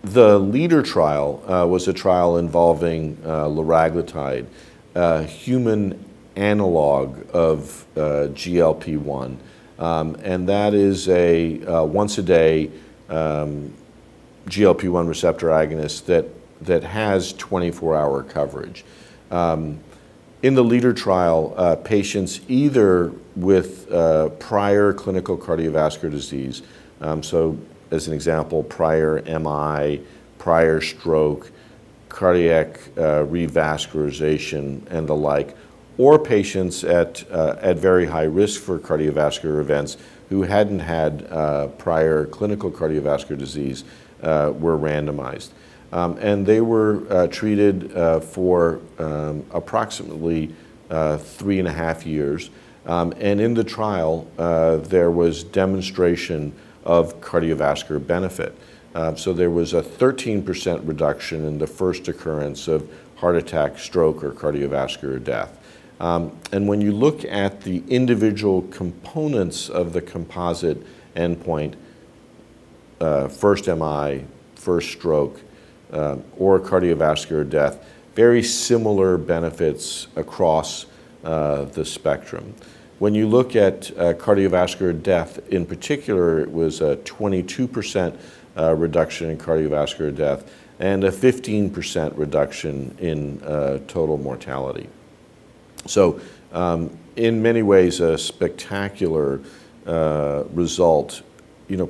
The LEADER trial was a trial involving liraglutide, a human analog of GLP-1, and that is a once-a-day GLP-1 receptor agonist that has 24-hour coverage. In the LEADER trial, patients either with prior clinical cardiovascular disease, so as an example, prior MI, prior stroke, cardiac revascularization, and the like, or patients at very high risk for cardiovascular events who hadn't had prior clinical cardiovascular disease were randomized. And they were treated for approximately 3.5 years. And in the trial, there was demonstration of cardiovascular benefit. So there was a 13% reduction in the first occurrence of heart attack, stroke, or cardiovascular death. And when you look at the individual components of the composite endpoint, first MI, first stroke, or cardiovascular death, very similar benefits across the spectrum. When you look at cardiovascular death in particular, it was a 22% reduction in cardiovascular death and a 15% reduction in total mortality. So in many ways, a spectacular result,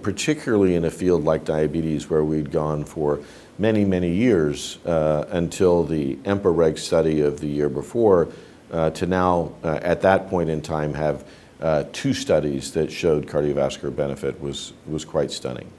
particularly in a field like diabetes where we'd gone for many, many years until the EMPA-REG study of the year before to now, at that point in time, have 2 studies that showed cardiovascular benefit was quite stunning.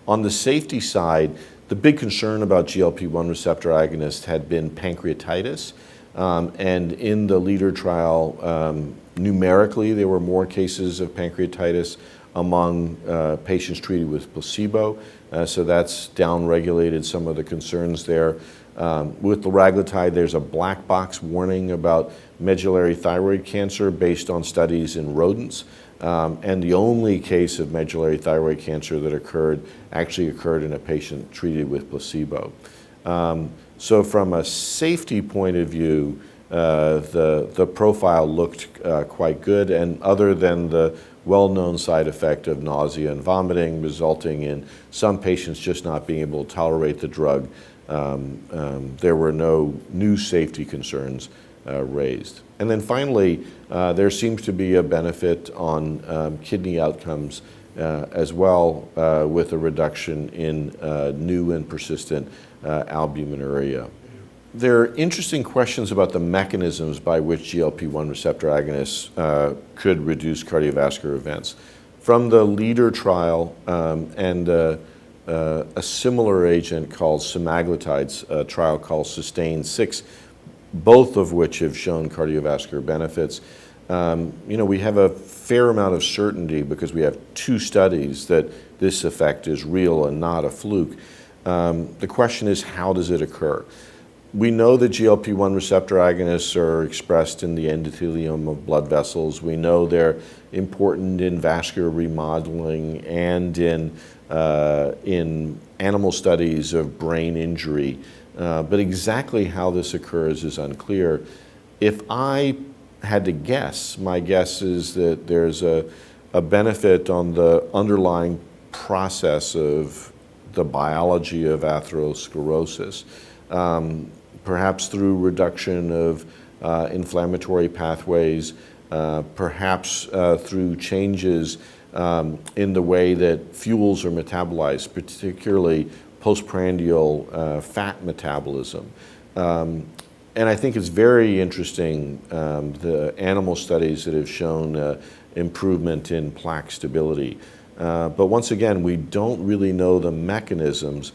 On the safety side, the big concern about GLP-1 receptor agonists had been pancreatitis. And in the LEADER trial, numerically, there were more cases of pancreatitis among patients treated with placebo. So that's downregulated some of the concerns there. With liraglutide, there's a black box warning about medullary thyroid cancer based on studies in rodents. And the only case of medullary thyroid cancer that actually occurred in a patient treated with placebo. So from a safety point of view, the profile looked quite good, and other than the well-known side effect of nausea and vomiting resulting in some patients just not being able to tolerate the drug, there were no new safety concerns raised. And then finally, there seems to be a benefit on kidney outcomes as well, with a reduction in new and persistent albuminuria. There are interesting questions about the mechanisms by which GLP-1 receptor agonists could reduce cardiovascular events. From the LEADER trial and a similar agent called semaglutide's a trial called SUSTAIN-6, both of which have shown cardiovascular benefits. We have a fair amount of certainty because we have 2 studies that this effect is real and not a fluke. The question is, how does it occur? We know that GLP-1 receptor agonists are expressed in the endothelium of blood vessels. We know they're important in vascular remodeling and in animal studies of brain injury. But exactly how this occurs is unclear. If I had to guess, my guess is that there's a benefit on the underlying process of the biology of atherosclerosis. Perhaps through reduction of inflammatory pathways, perhaps through changes in the way that fuels are metabolized, particularly postprandial fat metabolism. And I think it's very interesting, the animal studies that have shown improvement in plaque stability. But once again, we don't really know the mechanisms.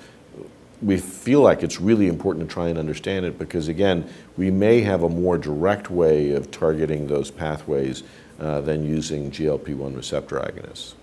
We feel like it's really important to try and understand it because, again, we may have a more direct way of targeting those pathways than using GLP-1 receptor agonists.